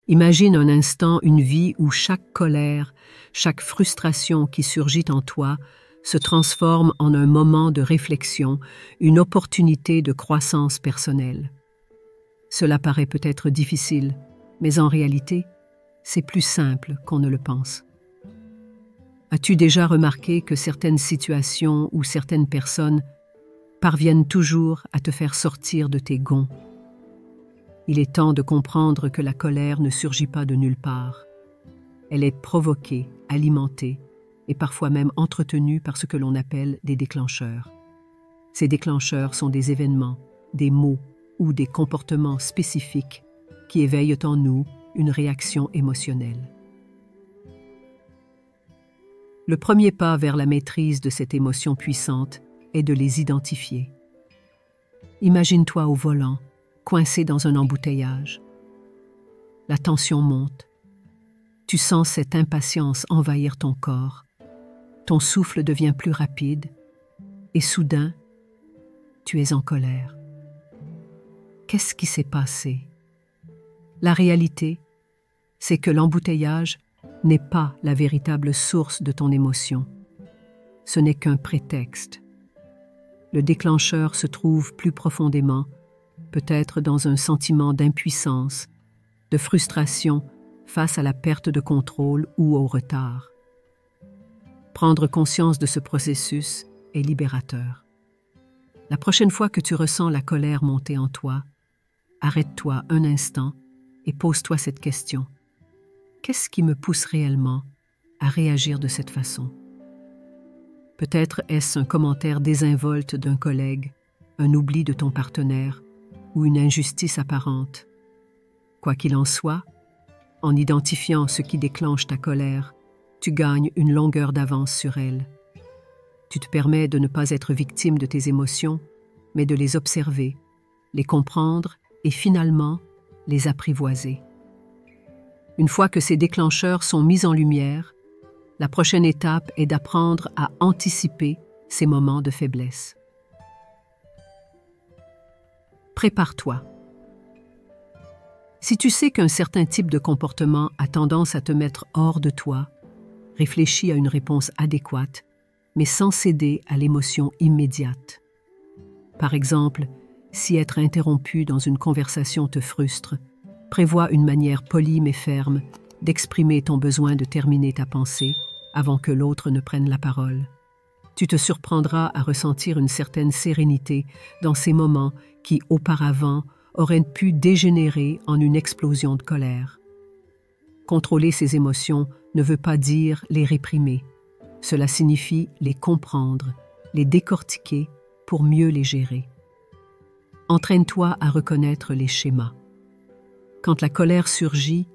Imagine un instant une vie où chaque colère, chaque frustration qui surgit en toi se transforme en un moment de réflexion, une opportunité de croissance personnelle. Cela paraît peut-être difficile, mais en réalité, c'est plus simple qu'on ne le pense. As-tu déjà remarqué que certaines situations ou certaines personnes parviennent toujours à te faire sortir de tes gonds? Il est temps de comprendre que la colère ne surgit pas de nulle part. Elle est provoquée, alimentée et parfois même entretenue par ce que l'on appelle des déclencheurs. Ces déclencheurs sont des événements, des mots ou des comportements spécifiques qui éveillent en nous une réaction émotionnelle. Le premier pas vers la maîtrise de cette émotion puissante est de les identifier. Imagine-toi au volant, coincé dans un embouteillage. La tension monte. Tu sens cette impatience envahir ton corps. Ton souffle devient plus rapide et soudain, tu es en colère. Qu'est-ce qui s'est passé? La réalité, c'est que l'embouteillage n'est pas la véritable source de ton émotion. Ce n'est qu'un prétexte. Le déclencheur se trouve plus profondément, peut-être dans un sentiment d'impuissance, de frustration face à la perte de contrôle ou au retard. Prendre conscience de ce processus est libérateur. La prochaine fois que tu ressens la colère monter en toi, arrête-toi un instant et pose-toi cette question. Qu'est-ce qui me pousse réellement à réagir de cette façon? Peut-être est-ce un commentaire désinvolte d'un collègue, un oubli de ton partenaire ou une injustice apparente. Quoi qu'il en soit, en identifiant ce qui déclenche ta colère, tu gagnes une longueur d'avance sur elle. Tu te permets de ne pas être victime de tes émotions, mais de les observer, les comprendre et finalement les apprivoiser. Une fois que ces déclencheurs sont mis en lumière, la prochaine étape est d'apprendre à anticiper ces moments de faiblesse. Prépare-toi. Si tu sais qu'un certain type de comportement a tendance à te mettre hors de toi, réfléchis à une réponse adéquate, mais sans céder à l'émotion immédiate. Par exemple, si être interrompu dans une conversation te frustre, prévois une manière polie mais ferme d'exprimer ton besoin de terminer ta pensée avant que l'autre ne prenne la parole. Tu te surprendras à ressentir une certaine sérénité dans ces moments qui, auparavant, auraient pu dégénérer en une explosion de colère. Contrôler ces émotions ne veut pas dire les réprimer. Cela signifie les comprendre, les décortiquer pour mieux les gérer. Entraîne-toi à reconnaître les schémas. Quand la colère surgit,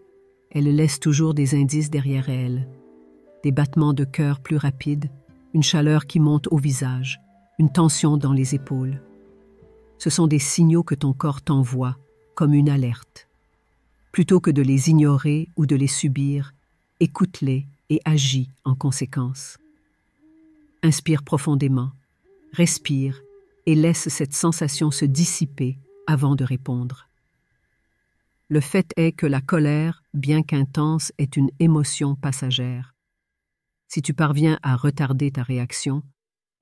elle laisse toujours des indices derrière elle. Des battements de cœur plus rapides, une chaleur qui monte au visage, une tension dans les épaules. Ce sont des signaux que ton corps t'envoie, comme une alerte. Plutôt que de les ignorer ou de les subir, écoute-les et agis en conséquence. Inspire profondément, respire et laisse cette sensation se dissiper avant de répondre. Le fait est que la colère, bien qu'intense, est une émotion passagère. Si tu parviens à retarder ta réaction,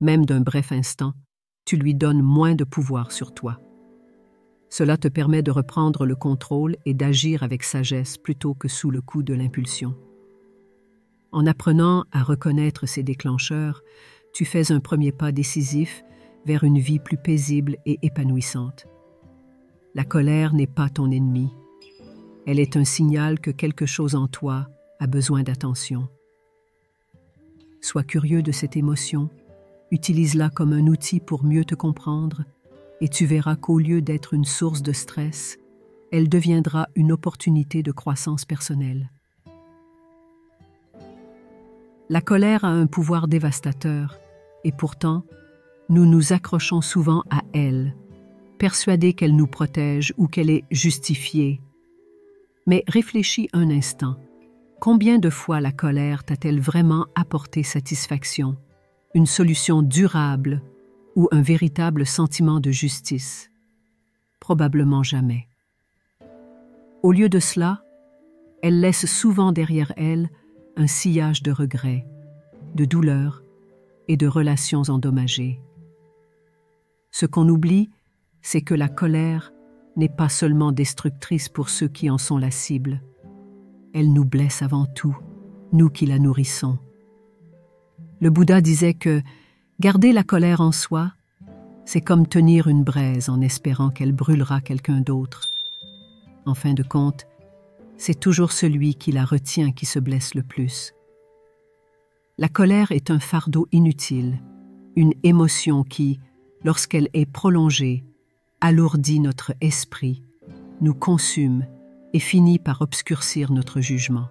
même d'un bref instant, tu lui donnes moins de pouvoir sur toi. Cela te permet de reprendre le contrôle et d'agir avec sagesse plutôt que sous le coup de l'impulsion. En apprenant à reconnaître ces déclencheurs, tu fais un premier pas décisif vers une vie plus paisible et épanouissante. La colère n'est pas ton ennemi. Elle est un signal que quelque chose en toi a besoin d'attention. Sois curieux de cette émotion, utilise-la comme un outil pour mieux te comprendre et tu verras qu'au lieu d'être une source de stress, elle deviendra une opportunité de croissance personnelle. La colère a un pouvoir dévastateur et pourtant, nous nous accrochons souvent à elle, persuadés qu'elle nous protège ou qu'elle est justifiée. Mais réfléchis un instant. Combien de fois la colère t'a-t-elle vraiment apporté satisfaction, une solution durable ou un véritable sentiment de justice? Probablement jamais. Au lieu de cela, Elle laisse souvent derrière elle un sillage de regrets, de douleurs et de relations endommagées. Ce qu'on oublie, c'est que la colère n'est pas seulement destructrice pour ceux qui en sont la cible. Elle nous blesse avant tout, nous qui la nourrissons. Le Bouddha disait que garder la colère en soi, c'est comme tenir une braise en espérant qu'elle brûlera quelqu'un d'autre. En fin de compte, c'est toujours celui qui la retient qui se blesse le plus. La colère est un fardeau inutile, une émotion qui, lorsqu'elle est prolongée, alourdit notre esprit, nous consume et finit par obscurcir notre jugement.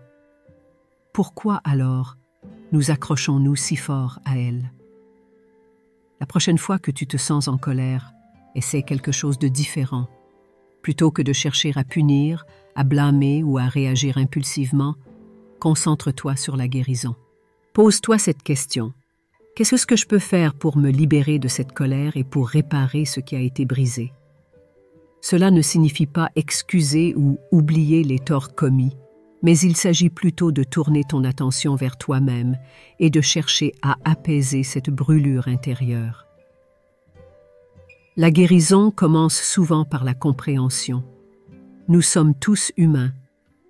Pourquoi alors nous accrochons-nous si fort à elle? La prochaine fois que tu te sens en colère, essaie quelque chose de différent. Plutôt que de chercher à punir, à blâmer ou à réagir impulsivement, concentre-toi sur la guérison. Pose-toi cette question. Qu'est-ce que je peux faire pour me libérer de cette colère et pour réparer ce qui a été brisé? Cela ne signifie pas excuser ou oublier les torts commis, mais il s'agit plutôt de tourner ton attention vers toi-même et de chercher à apaiser cette brûlure intérieure. La guérison commence souvent par la compréhension. Nous sommes tous humains,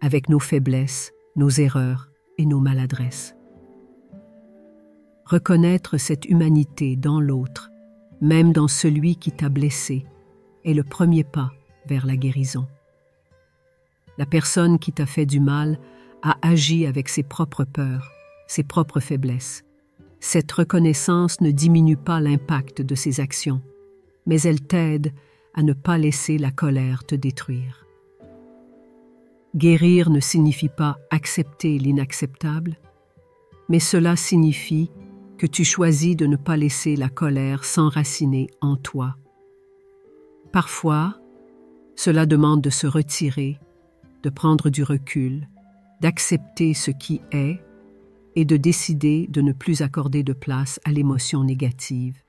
avec nos faiblesses, nos erreurs et nos maladresses. Reconnaître cette humanité dans l'autre, même dans celui qui t'a blessé, est le premier pas vers la guérison. La personne qui t'a fait du mal a agi avec ses propres peurs, ses propres faiblesses. Cette reconnaissance ne diminue pas l'impact de ses actions, mais elle t'aide à ne pas laisser la colère te détruire. Guérir ne signifie pas accepter l'inacceptable, mais cela signifie que tu choisis de ne pas laisser la colère s'enraciner en toi. Parfois, cela demande de se retirer, de prendre du recul, d'accepter ce qui est et de décider de ne plus accorder de place à l'émotion négative.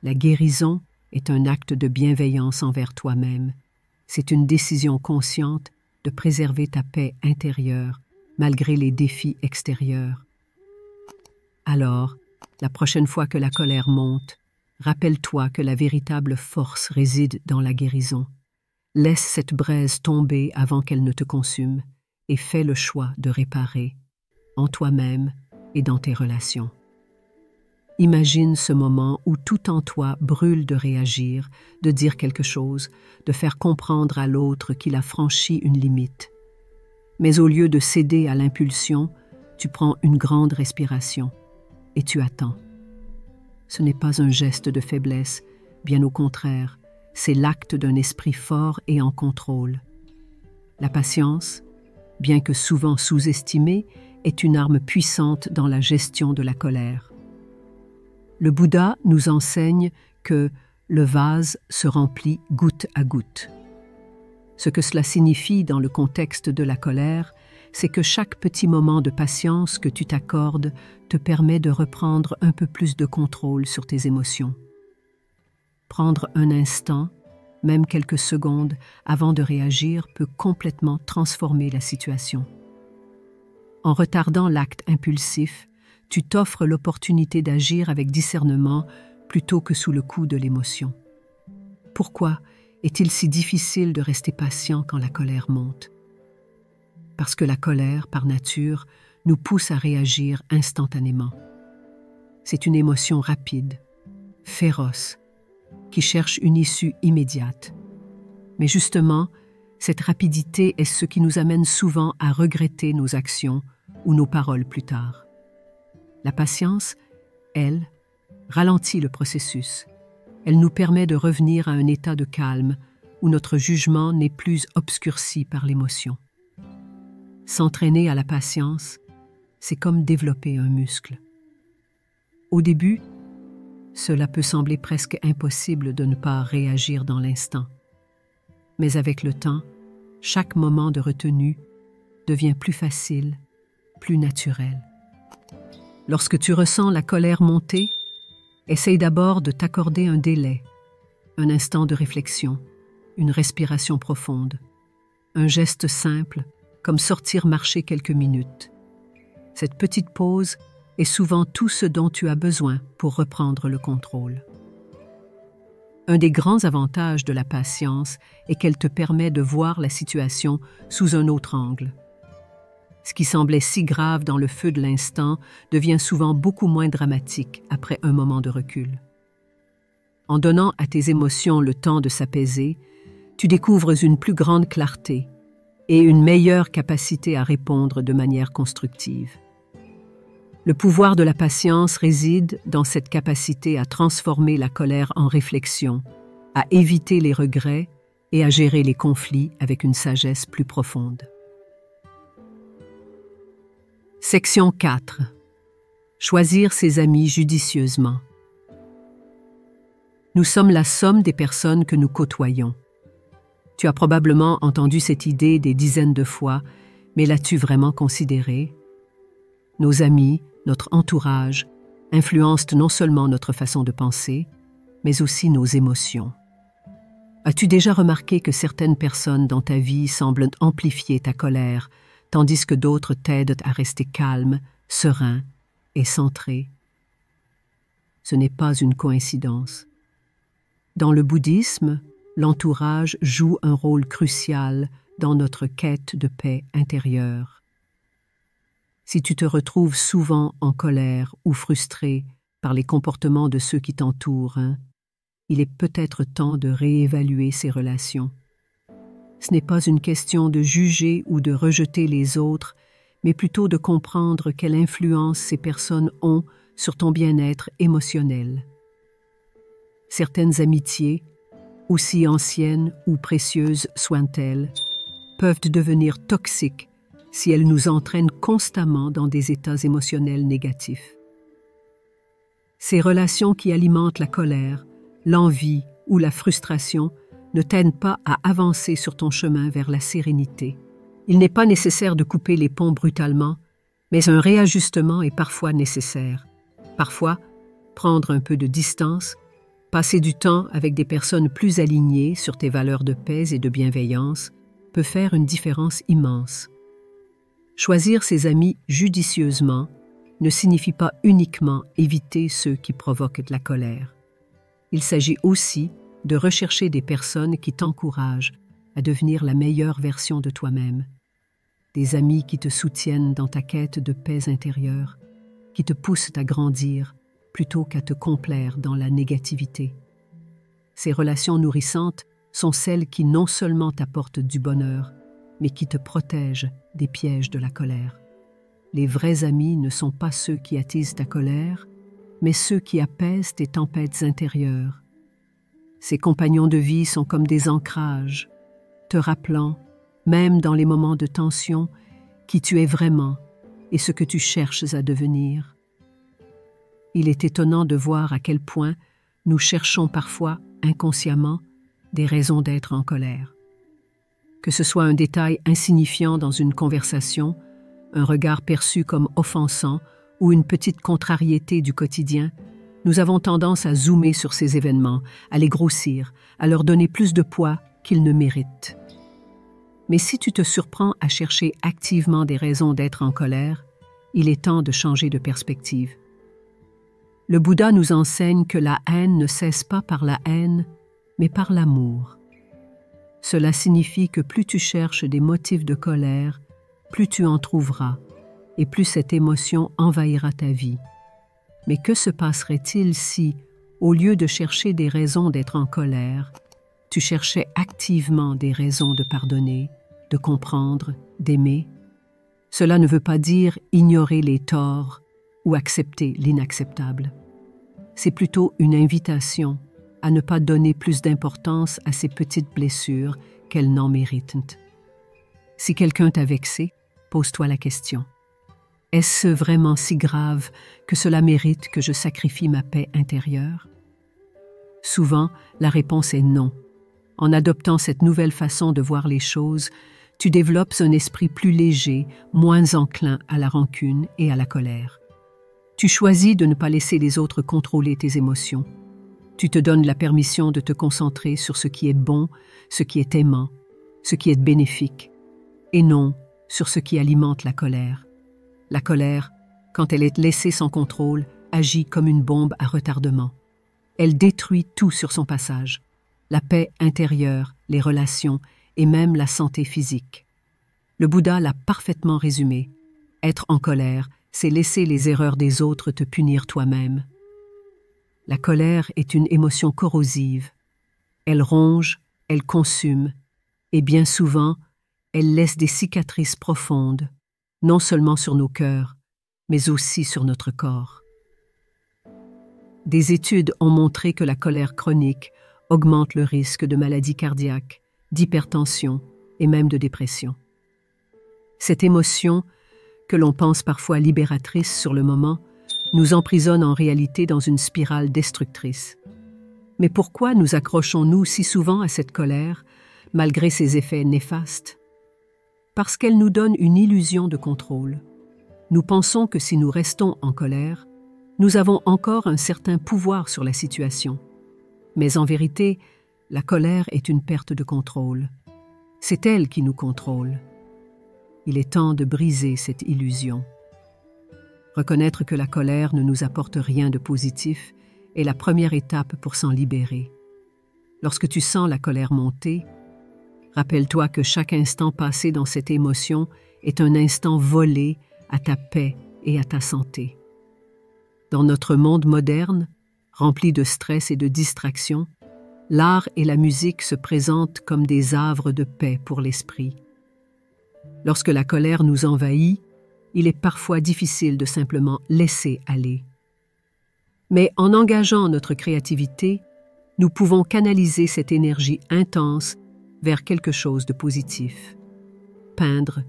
La guérison est un acte de bienveillance envers toi-même. C'est une décision consciente de préserver ta paix intérieure malgré les défis extérieurs. Alors, la prochaine fois que la colère monte, rappelle-toi que la véritable force réside dans la guérison. Laisse cette braise tomber avant qu'elle ne te consume et fais le choix de réparer en toi-même et dans tes relations. Imagine ce moment où tout en toi brûle de réagir, de dire quelque chose, de faire comprendre à l'autre qu'il a franchi une limite. Mais au lieu de céder à l'impulsion, tu prends une grande respiration et tu attends. Ce n'est pas un geste de faiblesse, bien au contraire, c'est l'acte d'un esprit fort et en contrôle. La patience, bien que souvent sous-estimée, est une arme puissante dans la gestion de la colère. Le Bouddha nous enseigne que le vase se remplit goutte à goutte. Ce que cela signifie dans le contexte de la colère, c'est que chaque petit moment de patience que tu t'accordes te permet de reprendre un peu plus de contrôle sur tes émotions. Prendre un instant, même quelques secondes, avant de réagir peut complètement transformer la situation. En retardant l'acte impulsif, tu t'offres l'opportunité d'agir avec discernement plutôt que sous le coup de l'émotion. Pourquoi est-il si difficile de rester patient quand la colère monte? Parce que la colère, par nature, nous pousse à réagir instantanément. C'est une émotion rapide, féroce, qui cherche une issue immédiate. Mais justement, cette rapidité est ce qui nous amène souvent à regretter nos actions ou nos paroles plus tard. La patience, elle, ralentit le processus. Elle nous permet de revenir à un état de calme où notre jugement n'est plus obscurci par l'émotion. S'entraîner à la patience, c'est comme développer un muscle. Au début, cela peut sembler presque impossible de ne pas réagir dans l'instant. Mais avec le temps, chaque moment de retenue devient plus facile, plus naturel. Lorsque tu ressens la colère monter, essaye d'abord de t'accorder un délai, un instant de réflexion, une respiration profonde, un geste simple comme sortir marcher quelques minutes. Cette petite pause est souvent tout ce dont tu as besoin pour reprendre le contrôle. Un des grands avantages de la patience est qu'elle te permet de voir la situation sous un autre angle. Ce qui semblait si grave dans le feu de l'instant devient souvent beaucoup moins dramatique après un moment de recul. En donnant à tes émotions le temps de s'apaiser, tu découvres une plus grande clarté et une meilleure capacité à répondre de manière constructive. Le pouvoir de la patience réside dans cette capacité à transformer la colère en réflexion, à éviter les regrets et à gérer les conflits avec une sagesse plus profonde. Section 4. Choisir ses amis judicieusement. Nous sommes la somme des personnes que nous côtoyons. Tu as probablement entendu cette idée des dizaines de fois, mais l'as-tu vraiment considérée? Nos amis, notre entourage, influencent non seulement notre façon de penser, mais aussi nos émotions. As-tu déjà remarqué que certaines personnes dans ta vie semblent amplifier ta colère, tandis que d'autres t'aident à rester calme, serein et centré? Ce n'est pas une coïncidence. Dans le bouddhisme, l'entourage joue un rôle crucial dans notre quête de paix intérieure. Si tu te retrouves souvent en colère ou frustré par les comportements de ceux qui t'entourent, il est peut-être temps de réévaluer ces relations. Ce n'est pas une question de juger ou de rejeter les autres, mais plutôt de comprendre quelle influence ces personnes ont sur ton bien-être émotionnel. Certaines amitiés, aussi anciennes ou précieuses soient-elles, peuvent devenir toxiques si elles nous entraînent constamment dans des états émotionnels négatifs. Ces relations qui alimentent la colère, l'envie ou la frustration ne t'aident pas à avancer sur ton chemin vers la sérénité. Il n'est pas nécessaire de couper les ponts brutalement, mais un réajustement est parfois nécessaire. Parfois, prendre un peu de distance, passer du temps avec des personnes plus alignées sur tes valeurs de paix et de bienveillance peut faire une différence immense. Choisir ses amis judicieusement ne signifie pas uniquement éviter ceux qui provoquent de la colère. Il s'agit aussi de rechercher des personnes qui t'encouragent à devenir la meilleure version de toi-même, des amis qui te soutiennent dans ta quête de paix intérieure, qui te poussent à grandir plutôt qu'à te complaire dans la négativité. Ces relations nourrissantes sont celles qui non seulement t'apportent du bonheur, mais qui te protègent des pièges de la colère. Les vrais amis ne sont pas ceux qui attisent ta colère, mais ceux qui apaisent tes tempêtes intérieures. Ces compagnons de vie sont comme des ancrages, te rappelant, même dans les moments de tension, qui tu es vraiment et ce que tu cherches à devenir. Il est étonnant de voir à quel point nous cherchons parfois, inconsciemment, des raisons d'être en colère. Que ce soit un détail insignifiant dans une conversation, un regard perçu comme offensant ou une petite contrariété du quotidien, nous avons tendance à zoomer sur ces événements, à les grossir, à leur donner plus de poids qu'ils ne méritent. Mais si tu te surprends à chercher activement des raisons d'être en colère, il est temps de changer de perspective. Le Bouddha nous enseigne que la haine ne cesse pas par la haine, mais par l'amour. Cela signifie que plus tu cherches des motifs de colère, plus tu en trouveras, et plus cette émotion envahira ta vie. Mais que se passerait-il si, au lieu de chercher des raisons d'être en colère, tu cherchais activement des raisons de pardonner, de comprendre, d'aimer? Cela ne veut pas dire ignorer les torts ou accepter l'inacceptable. C'est plutôt une invitation à ne pas donner plus d'importance à ces petites blessures qu'elles n'en méritent. Si quelqu'un t'a vexé, pose-toi la question. Est-ce vraiment si grave que cela mérite que je sacrifie ma paix intérieure? Souvent, la réponse est non. En adoptant cette nouvelle façon de voir les choses, tu développes un esprit plus léger, moins enclin à la rancune et à la colère. Tu choisis de ne pas laisser les autres contrôler tes émotions. Tu te donnes la permission de te concentrer sur ce qui est bon, ce qui est aimant, ce qui est bénéfique, et non sur ce qui alimente la colère. La colère, quand elle est laissée sans contrôle, agit comme une bombe à retardement. Elle détruit tout sur son passage, la paix intérieure, les relations et même la santé physique. Le Bouddha l'a parfaitement résumé. Être en colère, c'est laisser les erreurs des autres te punir toi-même. La colère est une émotion corrosive. Elle ronge, elle consume, et bien souvent, elle laisse des cicatrices profondes, non seulement sur nos cœurs, mais aussi sur notre corps. Des études ont montré que la colère chronique augmente le risque de maladies cardiaques, d'hypertension et même de dépression. Cette émotion, que l'on pense parfois libératrice sur le moment, nous emprisonne en réalité dans une spirale destructrice. Mais pourquoi nous accrochons-nous si souvent à cette colère, malgré ses effets néfastes? Parce qu'elle nous donne une illusion de contrôle. Nous pensons que si nous restons en colère, nous avons encore un certain pouvoir sur la situation. Mais en vérité, la colère est une perte de contrôle. C'est elle qui nous contrôle. Il est temps de briser cette illusion. Reconnaître que la colère ne nous apporte rien de positif est la première étape pour s'en libérer. Lorsque tu sens la colère monter, rappelle-toi que chaque instant passé dans cette émotion est un instant volé à ta paix et à ta santé. Dans notre monde moderne, rempli de stress et de distractions, l'art et la musique se présentent comme des havres de paix pour l'esprit. Lorsque la colère nous envahit, il est parfois difficile de simplement laisser aller. Mais en engageant notre créativité, nous pouvons canaliser cette énergie intense vers quelque chose de positif. Peindre,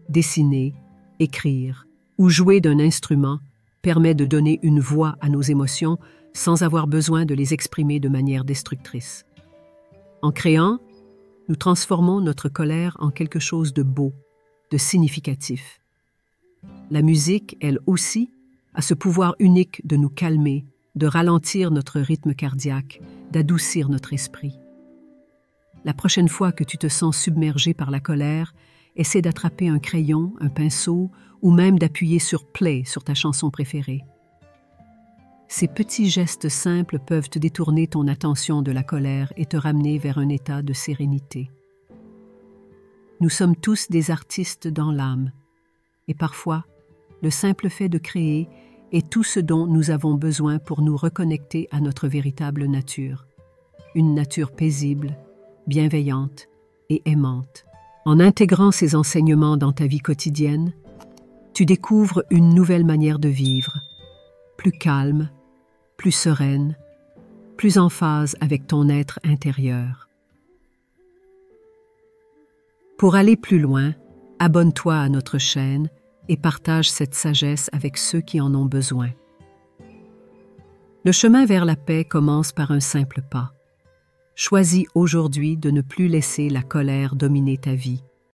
dessiner, écrire ou jouer d'un instrument permet de donner une voix à nos émotions sans avoir besoin de les exprimer de manière destructrice. En créant, nous transformons notre colère en quelque chose de beau, de significatif. La musique, elle aussi, a ce pouvoir unique de nous calmer, de ralentir notre rythme cardiaque, d'adoucir notre esprit. La prochaine fois que tu te sens submergé par la colère, essaie d'attraper un crayon, un pinceau ou même d'appuyer sur play sur ta chanson préférée. Ces petits gestes simples peuvent te détourner ton attention de la colère et te ramener vers un état de sérénité. Nous sommes tous des artistes dans l'âme, et parfois, le simple fait de créer est tout ce dont nous avons besoin pour nous reconnecter à notre véritable nature. Une nature paisible, bienveillante et aimante. En intégrant ces enseignements dans ta vie quotidienne, tu découvres une nouvelle manière de vivre, plus calme, plus sereine, plus en phase avec ton être intérieur. Pour aller plus loin, abonne-toi à notre chaîne et partage cette sagesse avec ceux qui en ont besoin. Le chemin vers la paix commence par un simple pas. Choisis aujourd'hui de ne plus laisser la colère dominer ta vie.